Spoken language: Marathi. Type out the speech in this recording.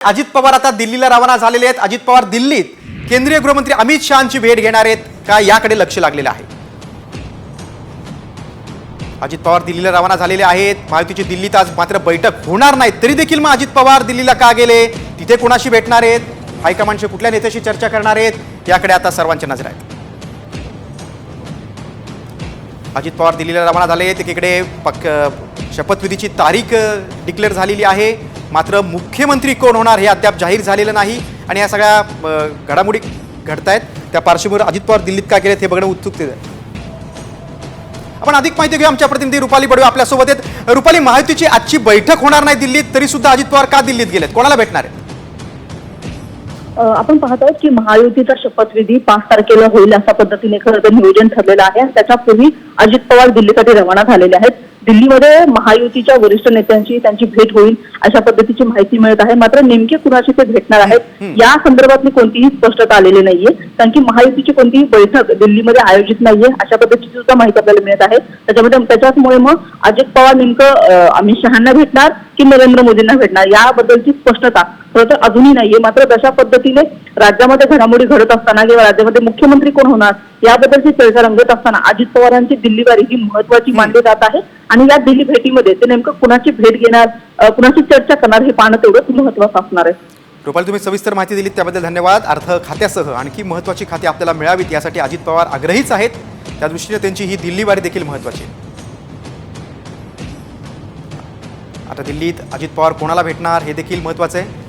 अजित पवार आता दिल्लीला रवाना झालेले आहेत। अजित पवार दिल्लीत केंद्रीय गृहमंत्री अमित शहांची भेट घेणार आहेत का याकडे लक्ष लागलेलं आहे। अजित पवार दिल्लीला रवाना झालेले आहेत। महायुतीची दिल्लीत आज मात्र बैठक होणार नाही, तरी देखील मग अजित पवार दिल्लीला का गेले, तिथे कोणाशी भेटणार आहेत, हायकमांडचे कुठल्या नेत्याशी चर्चा करणार आहेत, याकडे आता सर्वांच्या नजर आहेत। अजित पवार दिल्लीला रवाना झाले आहेत। एकीकडे शपथविधीची तारीख डिक्लेअर झालेली आहे, मात्र मुख्यमंत्री कोण होणार हे अद्याप जाहीर झालेलं नाही आणि या सगळ्या घडामोडी घडतायत। त्या पार्श्वभूमीवर अजित पवार दिल्लीत का गेलेत हे बघणं उत्सुकतेचं आहे। आपण अधिक माहिती घेऊ, आमच्या प्रतिनिधी रुपाली बडवे आपल्या सोबत आहेत। रुपाली, महायुतीची आजची बैठक होणार नाही दिल्लीत, तरी सुद्धा अजित पवार का दिल्लीत गेलेत, कोणाला भेटणार आहेत? आपण पाहत आहोत की महायुतीचा शपथविधी 5 तारखेला होईल अशा पद्धतीने खरं तर नियोजन ठरलेलं आहे आणि त्याच्यापूर्वी अजित पवार दिल्लीसाठी रवाना झालेले आहेत। दिल्लीमध्ये महायुतीच्या वरिष्ठ नेत्यांची त्यांची भेट होईल अशा पद्धतीची माहिती मिळत आहे, मात्र नेमके कुणाशी ते भेटणार आहेत या संदर्भातली कोणतीही स्पष्टता आलेली नाहीये, कारण की महायुतीची कोणतीही बैठक दिल्लीमध्ये आयोजित नाहीये अशा पद्धतीची सुद्धा माहिती आपल्याला मिळत आहे। त्याच्यामुळे मग अजित पवार नेमकं अमित शहांना भेटणार की नरेंद्र मोदींना भेटणार याबद्दलची स्पष्टता खरं तर अजूनही नाहीये। मात्र तशा पद्धतीने राज्यामध्ये घडामोडी घडत असताना किंवा राज्यामध्ये मुख्यमंत्री कोण होणार याबद्दलची चर्चा रंगत असताना अजित पवारांची दिल्ली वारी ही महत्वाची मानली जात आहे आणि या दिल्ली भेटीमध्ये ते नेमकं कुणाची भेट घेणार, कुणाची चर्चा करणार हे पाहणं तेवढंच महत्वाचं असणार आहे। रुपाली, तुम्ही सविस्तर माहिती दिलीत त्याबद्दल धन्यवाद। अर्थ खात्यासह आणखी महत्त्वाची खाती आपल्याला मिळावीत यासाठी अजित पवार आग्रहीच आहेत, त्या दृष्टीने त्यांची ही दिल्ली वारी देखील महत्त्वाची आहे। आता दिल्लीत अजित पवार कोणाला भेटणार हे देखील महत्त्वाचं आहे।